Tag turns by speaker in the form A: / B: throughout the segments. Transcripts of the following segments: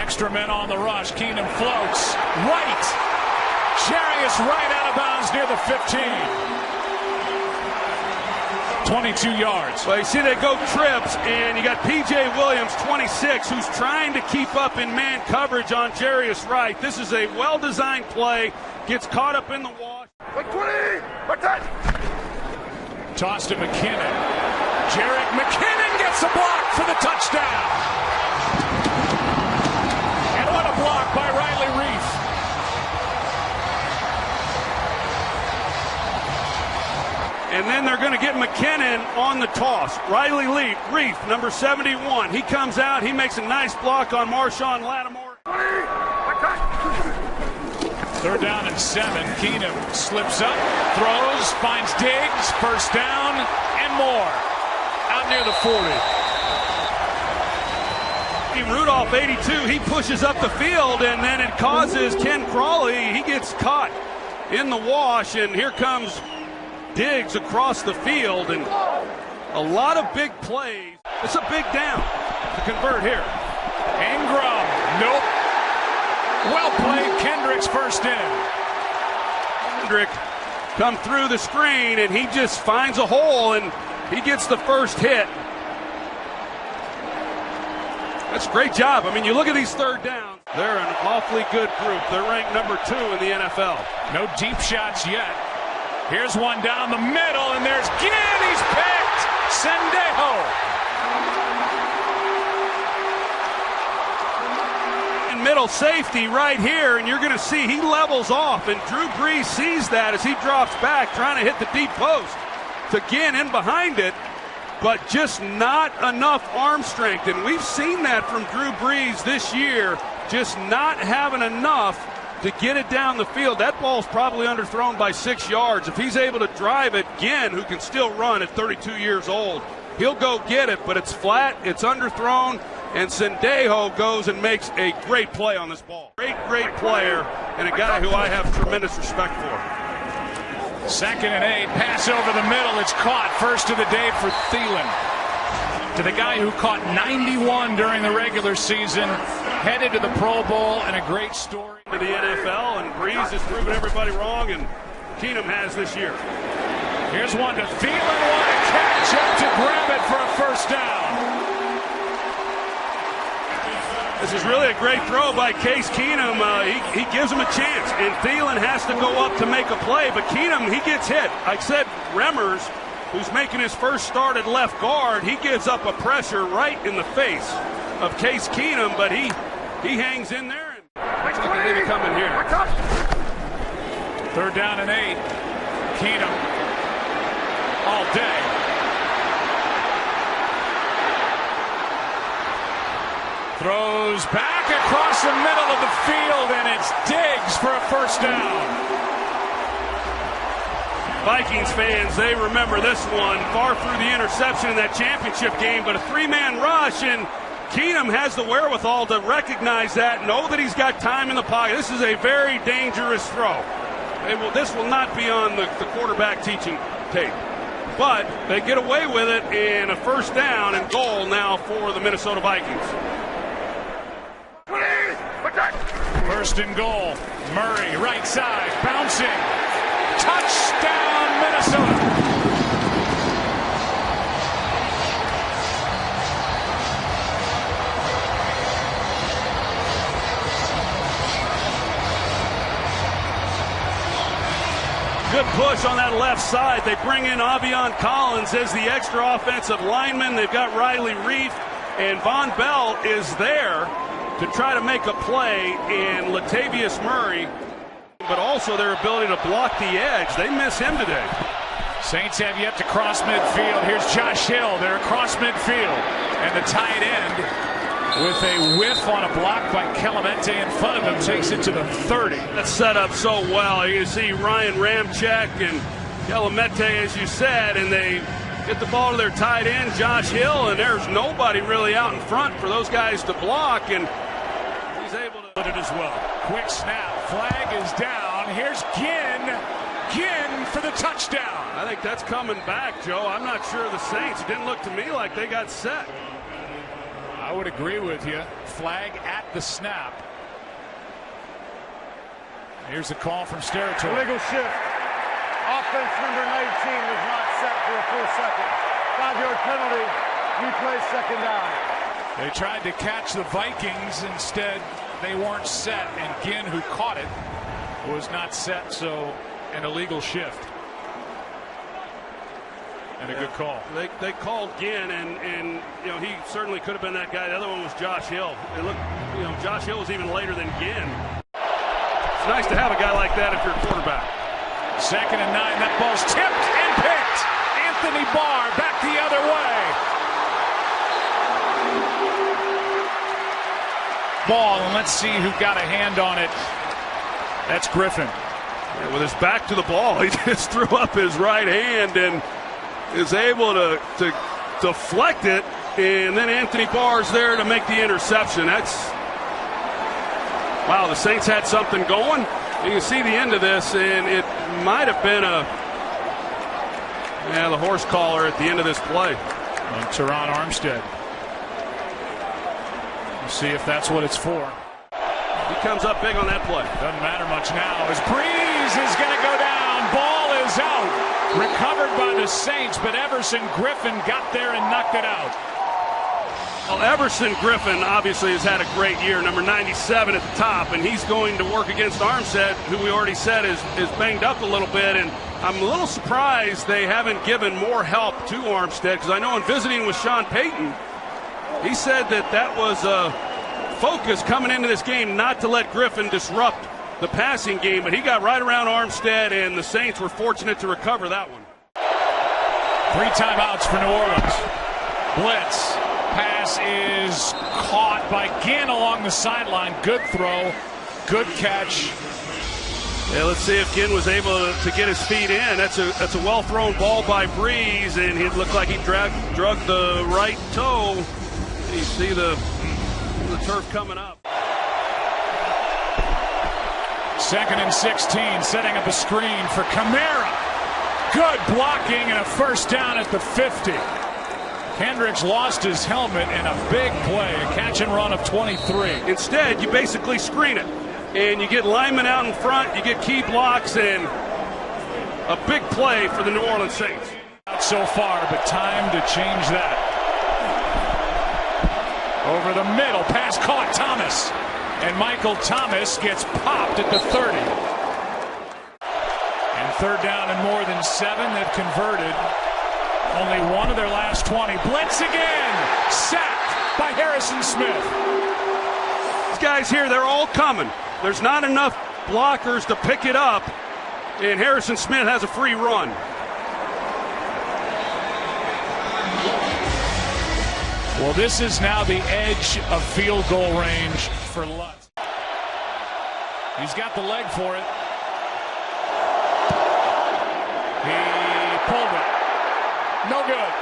A: extra men on the rush. Keenum floats right. Jarius right out of bounds near the 15. 22 yards.
B: Well, you see they go trips, and you got P.J. Williams, 26, who's trying to keep up in man coverage on Jarius Wright. This is a well-designed play. Gets caught up in the wash.
C: 20!
A: Toss to McKinnon. Jerick McKinnon gets a block for the touchdown. And what a block by Riley Reef.
B: And then they're going to get McKinnon on the toss. Riley Reef, number 71. He comes out. He makes a nice block on Marshawn Lattimore.
A: 3rd down and 7. Keenum slips up, throws, finds Diggs, first down, and more. Out near the 40.
B: Rudolph, 82, he pushes up the field, and then it causes Ken Crawley. He gets caught in the wash, and here comes Diggs across the field, and a lot of big plays. It's a big down to convert here.
A: Ingram, nope. Well played, Kendrick's first in.
B: Kendrick come through the screen, and he just finds a hole, and he gets the first hit. That's a great job. I mean, you look at these 3rd downs. They're an awfully good group. They're ranked number 2 in the NFL.
A: No deep shots yet. Here's one down the middle, and there's Ginn. He's picked. Sendejo.
B: And middle safety right here, and you're going to see he levels off, and Drew Brees sees that as he drops back, trying to hit the deep post. To Ginn in behind it, but just not enough arm strength. And we've seen that from Drew Brees this year, just not having enough to get it down the field. That ball's probably underthrown by 6 yards. If he's able to drive it, Ginn, who can still run at 32 years old, he'll go get it, but it's flat, it's underthrown, and Sendejo goes and makes a great play on this ball. Great player, and a guy who I have tremendous respect for.
A: 2nd and 8, pass over the middle, it's caught. First of the day for Thielen. To the guy who caught 91 during the regular season, headed to the Pro Bowl, and a great story.
B: To the NFL, and Brees has proven everybody wrong, and Keenum has this year.
A: Here's one to Thielen, what a catch, up to grab it for a first down.
B: This is really a great throw by Case Keenum. He gives him a chance, and Thielen has to go up to make a play, but Keenum, he gets hit. Like I said, Remmers, who's making his first start at left guard, he gives up a pressure right in the face of Case Keenum, but he hangs in there. Looks like they come in here.
A: 3rd down and 8. Keenum all day. Throws back across the middle of the field, and it's Diggs for a first down.
B: Vikings fans, they remember this one. Far through the interception in that championship game, but a 3-man rush, and Keenum has the wherewithal to recognize that, know that he's got time in the pocket. This is a very dangerous throw. This will not be on the quarterback teaching tape. But they get away with it, and a first down and goal now for the Minnesota Vikings.
A: 1st and goal. Murray, right side, bouncing. Touchdown, Minnesota.
B: Good push on that left side. They bring in Avion Collins as the extra offensive lineman. They've got Riley Reef, and Von Bell is there to try to make a play in Latavius Murray, but also their ability to block the edge. They miss him today.
A: Saints have yet to cross midfield. Here's Josh Hill. They're across midfield, and the tight end, with a whiff on a block by Clemente in front of him, takes it to the 30.
B: That's set up so well. You see Ryan Ramczyk and Clemente, as you said, and they get the ball to their tight end, Josh Hill, and there's nobody really out in front for those guys to block, and he's able to put it as well.
A: Quick snap. Flag is down. Here's Ginn. Ginn for the touchdown.
B: I think that's coming back, Joe. I'm not sure of the Saints. It didn't look to me like they got set.
A: I would agree with you. Flag at the snap. Here's a call from Steratore.
C: Illegal shift. Offense number 19 was not set for a full second. 5-yard penalty. Replay second down.
A: They tried to catch the Vikings. Instead, they weren't set. And Ginn, who caught it, was not set. So an illegal shift. And a good call.
B: They called Ginn, and you know, he certainly could have been that guy. The other one was Josh Hill. It looked, you know, Josh Hill was even later than Ginn. It's nice to have a guy like that if you're a quarterback.
A: 2nd and 9. That ball's tipped and picked. Anthony Barr back the other way. Ball, and let's see who got a hand on it. That's Griffin.
B: Yeah, with his back to the ball, he just threw up his right hand and is able to deflect it, and then Anthony Barr's there to make the interception. That's, wow, the Saints had something going. You can see the end of this, and it might have been the horse collar at the end of this play.
A: And Teron Armstead. We'll see if that's what it's for.
B: He comes up big on that play.
A: Doesn't matter much now as Breeze is going to go down. Ball is out. Recovered by the Saints, but Everson Griffin got there and knocked it out.
B: Well, Everson Griffin obviously has had a great year, number 97 at the top, and he's going to work against Armstead, who we already said is banged up a little bit, and I'm a little surprised they haven't given more help to Armstead, because I know in visiting with Sean Payton, he said that was a focus coming into this game not to let Griffin disrupt the passing game, but he got right around Armstead, and the Saints were fortunate to recover that one.
A: 3 timeouts for New Orleans. Blitz. Pass is caught by Ginn along the sideline. Good throw. Good catch.
B: Yeah, let's see if Ginn was able to get his feet in. That's a well-thrown ball by Breeze, and it looked like he drug the right toe. You see the turf coming up.
A: 2nd and 16, setting up a screen for Kamara. Good blocking and a first down at the 50. Hendricks lost his helmet in a big play, a catch and run of 23.
B: Instead, you basically screen it, and you get linemen out in front, you get key blocks, and a big play for the New Orleans Saints.
A: Not so far, but time to change that. Over the middle, pass caught, Thomas. And Michael Thomas gets popped at the 30. And 3rd down and more than 7. They've converted only one of their last 20. Blitz again. Sacked by Harrison Smith.
B: These guys here, they're all coming. There's not enough blockers to pick it up. And Harrison Smith has a free run.
A: Well, this is now the edge of field goal range for Lutz. He's got the leg for it. He pulled it. No good.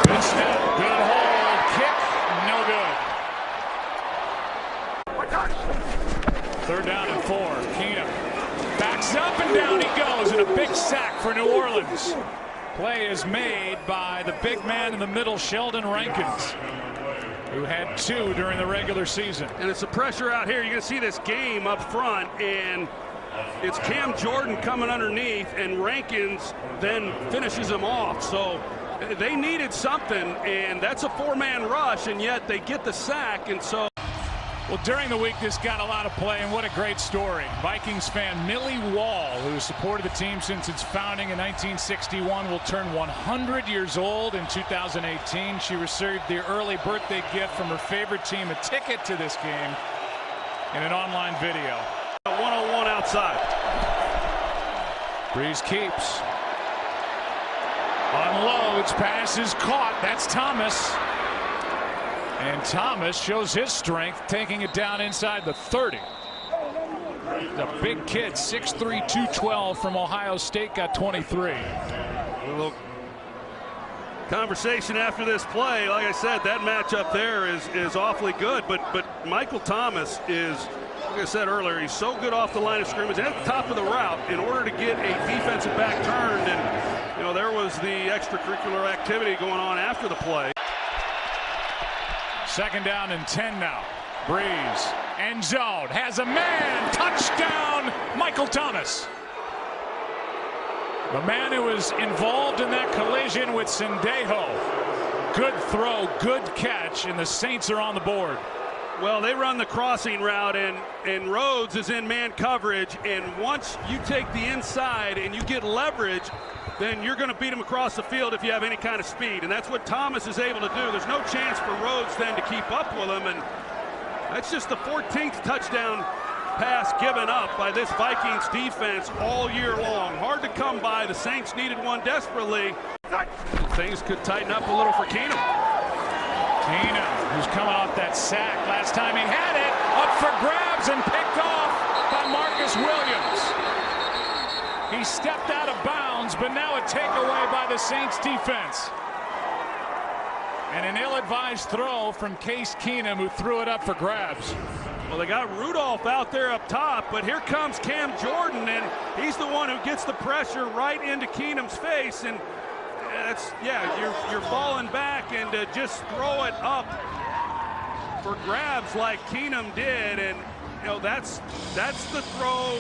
A: Good snap. Good hold. Kick. No good. 3rd down and 4. Keenum backs up and down he goes, and a big sack for New Orleans. Play is made by the big man in the middle, Sheldon Rankins, who had 2 during the regular season.
B: And it's the pressure out here. You're going to see this game up front, and it's Cam Jordan coming underneath, and Rankins then finishes him off. So they needed something, and that's a 4-man rush, and yet they get the sack, and so.
A: Well, during the week, this got a lot of play, and what a great story. Vikings fan Millie Wall, who has supported the team since its founding in 1961, will turn 100 years old in 2018. She received the early birthday gift from her favorite team, a ticket to this game, in an online video.
B: 101 outside.
A: Breeze keeps. Unloads, pass is caught. That's Thomas. And Thomas shows his strength, taking it down inside the 30. The big kid, 6'3", 212 from Ohio State, got 23.
B: A little conversation after this play. Like I said, that matchup there is awfully good. But Michael Thomas is, like I said earlier, he's so good off the line of scrimmage and at the top of the route in order to get a defensive back turned. And, you know, there was the extracurricular activity going on after the play.
A: Second down and 10 now. Breeze, end zone, has a man, touchdown, Michael Thomas. The man who was involved in that collision with Sendejo. Good throw, good catch, and the Saints are on the board.
B: Well, they run the crossing route, and Rhodes is in man coverage, and once you take the inside and you get leverage, then you're going to beat him across the field if you have any kind of speed, and that's what Thomas is able to do. There's no chance for Rhodes then to keep up with him, and that's just the 14th touchdown pass given up by this Vikings defense all year long. Hard to come by. The Saints needed one desperately. Things could tighten up a little for Keenum.
A: Keenum, who's coming off that sack. Last time he had it, up for grabs and picked off by Marcus Williams. He stepped out of bounds, but now a takeaway by the Saints defense. And an ill-advised throw from Case Keenum, who threw it up for grabs.
B: Well, they got Rudolph out there up top, but here comes Cam Jordan, and he's the one who gets the pressure right into Keenum's face, and you're falling back, and to just throw it up for grabs like Keenum did, and that's the throw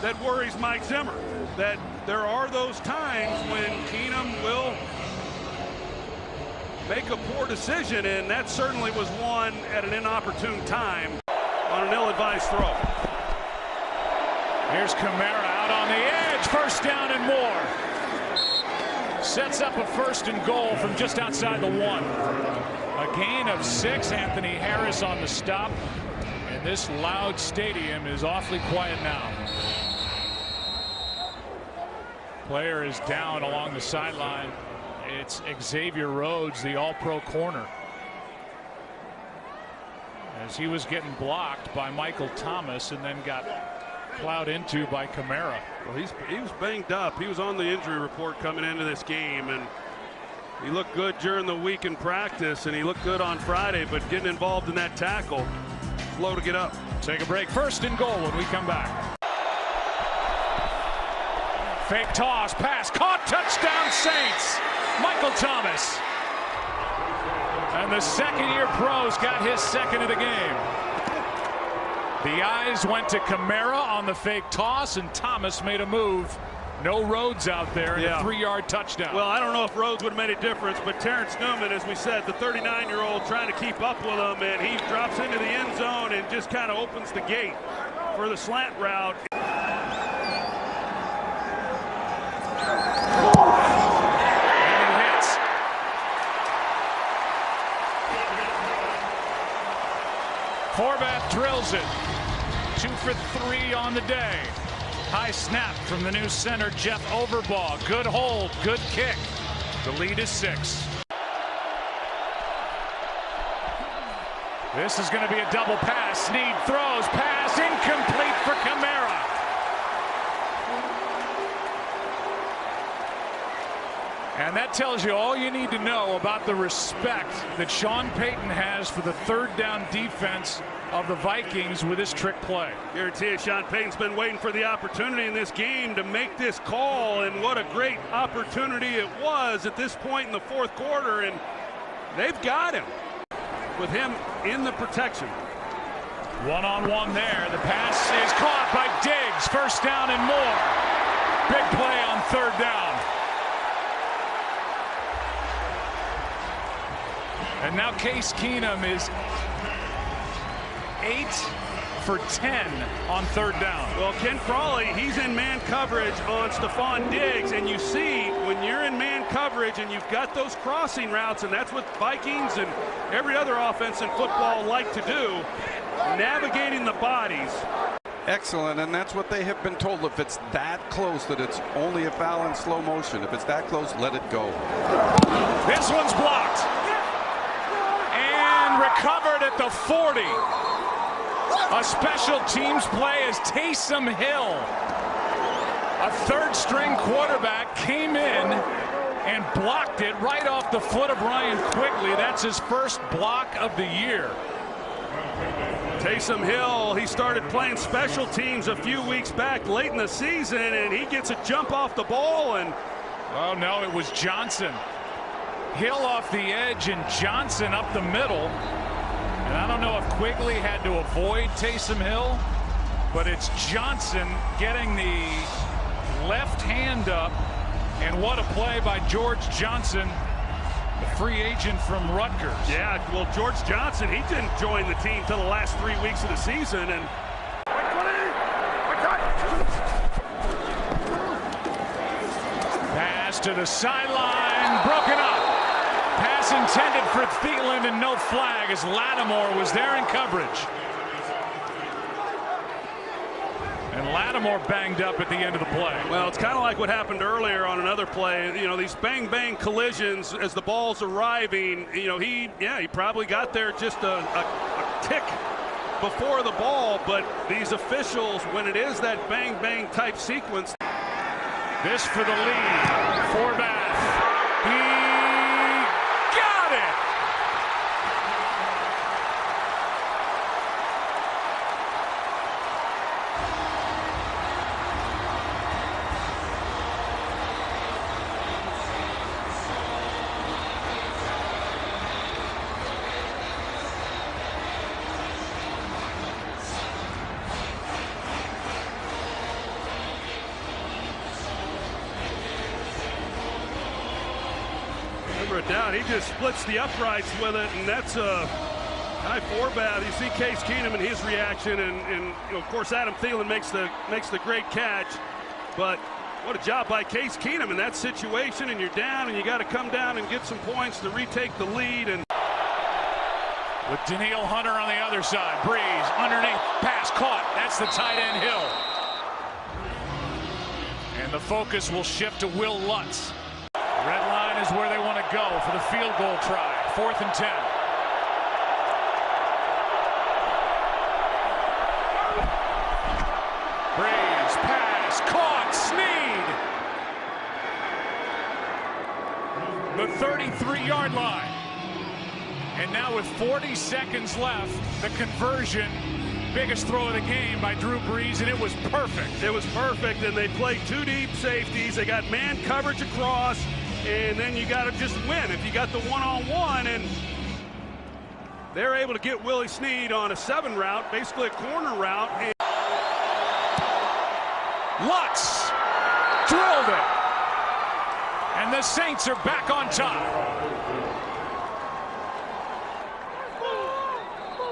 B: that worries Mike Zimmer. That there are those times when Keenum will make a poor decision, and that certainly was one at an inopportune time on an ill-advised throw.
A: Here's Kamara out on the edge, first down and more. Sets up a first and goal from just outside the 1. A gain of 6. Anthony Harris on the stop, and this loud stadium is awfully quiet now. Player is down along the sideline. It's Xavier Rhodes, the all-pro corner, as he was getting blocked by Michael Thomas and then got plowed into by Kamara.
B: Well, he was banged up. He was on the injury report coming into this game, and he looked good during the week in practice, and he looked good on Friday, but getting involved in that tackle, slow to get up.
A: Take a break. First and goal when we come back. Fake toss, pass, caught, touchdown Saints. Michael Thomas. And the second-year pro's got his second of the game. The eyes went to Kamara on the fake toss, and Thomas made a move. No Rhodes out there, and a 3-yard touchdown.
B: Well, I don't know if Rhodes would have made a difference, but Terrence Newman, as we said, the 39-year-old trying to keep up with him, and he drops into the end zone and just kind of opens the gate for the slant route.
A: Horvath drills it. 2 for 3 on the day. High snap from the new center, Jeff Overbaugh. Good hold, good kick. The lead is 6. This is going to be a double pass. Snead throws, pass incomplete for Kamara. And that tells you all you need to know about the respect that Sean Payton has for the third down defense of the Vikings with his trick play.
B: Guarantee you, Sean Payton's been waiting for the opportunity in this game to make this call, and what a great opportunity it was at this point in the fourth quarter, and they've got him with him in the protection.
A: One-on-one there. The pass is caught by Diggs. First down and more. Big play on third down. And now Case Keenum is 8 for 10 on third down.
B: Well, Ken Crawley, he's in man coverage on Stephon Diggs, and you see when you're in man coverage and you've got those crossing routes, and that's what Vikings and every other offense in football like to do, navigating the bodies.
D: Excellent, and that's what they have been told. If it's that close, that it's only a foul in slow motion. If it's that close, let it go.
A: This one's blocked. And recovered at the 40. A special teams play as Taysom Hill, a third-string quarterback, came in and blocked it right off the foot of Ryan Quigley. That's his first block of the year.
B: Taysom Hill, he started playing special teams a few weeks back late in the season, and he gets a jump off the ball, and
A: oh no, it was Johnson. Hill off the edge and Johnson up the middle. And I don't know if Quigley had to avoid Taysom Hill, but it's Johnson getting the left hand up. And what a play by George Johnson, the free agent from Rutgers.
B: Yeah, well, George Johnson, he didn't join the team till the last 3 weeks of the season. And
A: pass to the sideline, broken up. Pass intended for Thielen and no flag as Lattimore was there in coverage. And Lattimore banged up at the end of the play.
B: Well, it's kind of like what happened earlier on another play. You know, these bang-bang collisions as the ball's arriving. You know, he probably got there just a tick before the ball. But these officials, when it is that bang-bang type sequence.
A: This for the lead. Forbath. He got it.
B: Down, he just splits the uprights with it, and that's a high Forbath. You see Case Keenum and his reaction, and you know, of course Adam Thielen makes the great catch. But what a job by Case Keenum in that situation, and you're down, and you got to come down and get some points to retake the lead. And
A: with Danielle Hunter on the other side, Breeze underneath, pass caught. That's the tight end Hill, and the focus will shift to Will Lutz. Red line is where they want to go for the field goal try. 4th and 10. Breeze, pass, caught, Snead. The 33-yard line. And now with 40 seconds left, the conversion, biggest throw of the game by Drew Brees, and it was perfect.
B: It was perfect, and they played 2 deep safeties. They got man coverage across. And then you got to just win if you got the one-on-one, and they're able to get Willie Snead on a 7 route, basically a corner route. And
A: Lutz drilled it, and the Saints are back on top.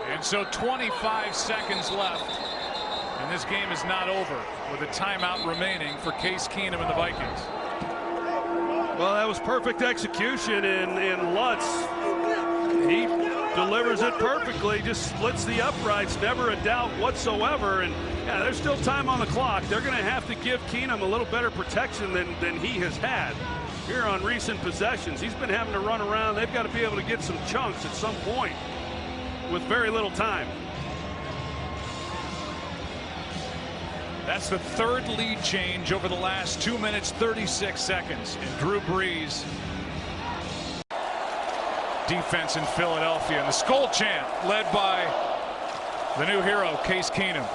A: And so 25 seconds left, and this game is not over with a timeout remaining for Case Keenum and the Vikings.
B: Well, that was perfect execution, and Lutz, he delivers it perfectly, just splits the uprights, never a doubt whatsoever. And yeah, there's still time on the clock. They're going to have to give Keenum a little better protection than he has had here on recent possessions. He's been having to run around. They've got to be able to get some chunks at some point with very little time.
A: That's the 3rd lead change over the last 2 minutes, 36 seconds. And Drew Brees. Defense in Philadelphia. And the Skull Chant led by the new hero, Case Keenum.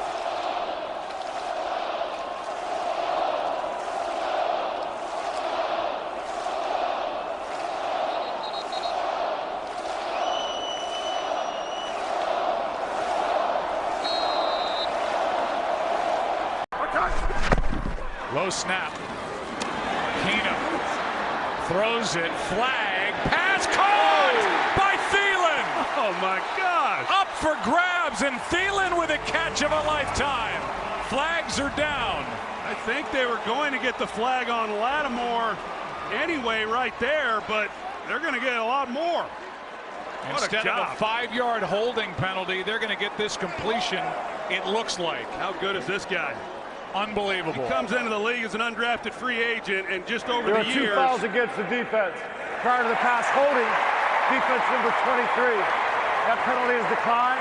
A: Low snap. Keenum throws it. Flag. Pass caught by Thielen.
B: Oh, my gosh.
A: Up for grabs, and Thielen with a catch of a lifetime. Flags are down.
B: I think they were going to get the flag on Lattimore anyway right there, but they're going to get a lot more.
A: Instead of a 5-yard holding penalty, they're going to get this completion, it looks like.
B: How good is this guy?
A: Unbelievable.
B: He comes into the league as an undrafted free agent, and just over
C: there
B: the
C: are
B: years.
C: 2 fouls against the defense. Prior to the pass holding, defense number 23. That penalty is declined.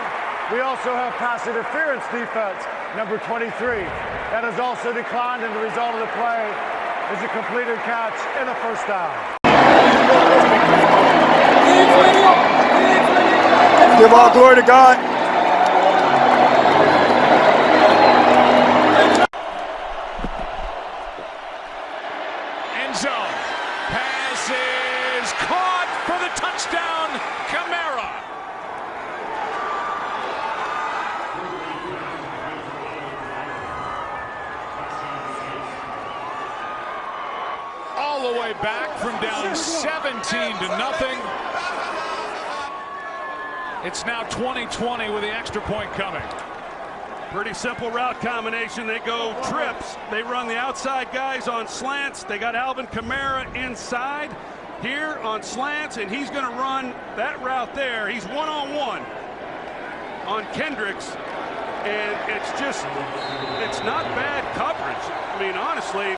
C: We also have pass interference defense number 23. That is also declined, and the result of the play is a completed catch and a 1st down.
E: Give all glory to God.
A: End zone. Pass is caught for the touchdown. Kamara. down 17-0. It's now 20-20 with the extra point coming.
B: Pretty simple route combination. They go trips. They run the outside guys on slants. They got Alvin Kamara inside here on slants, and he's going to run that route there. He's one-on-one on Kendricks, and it's not bad coverage. I mean, honestly.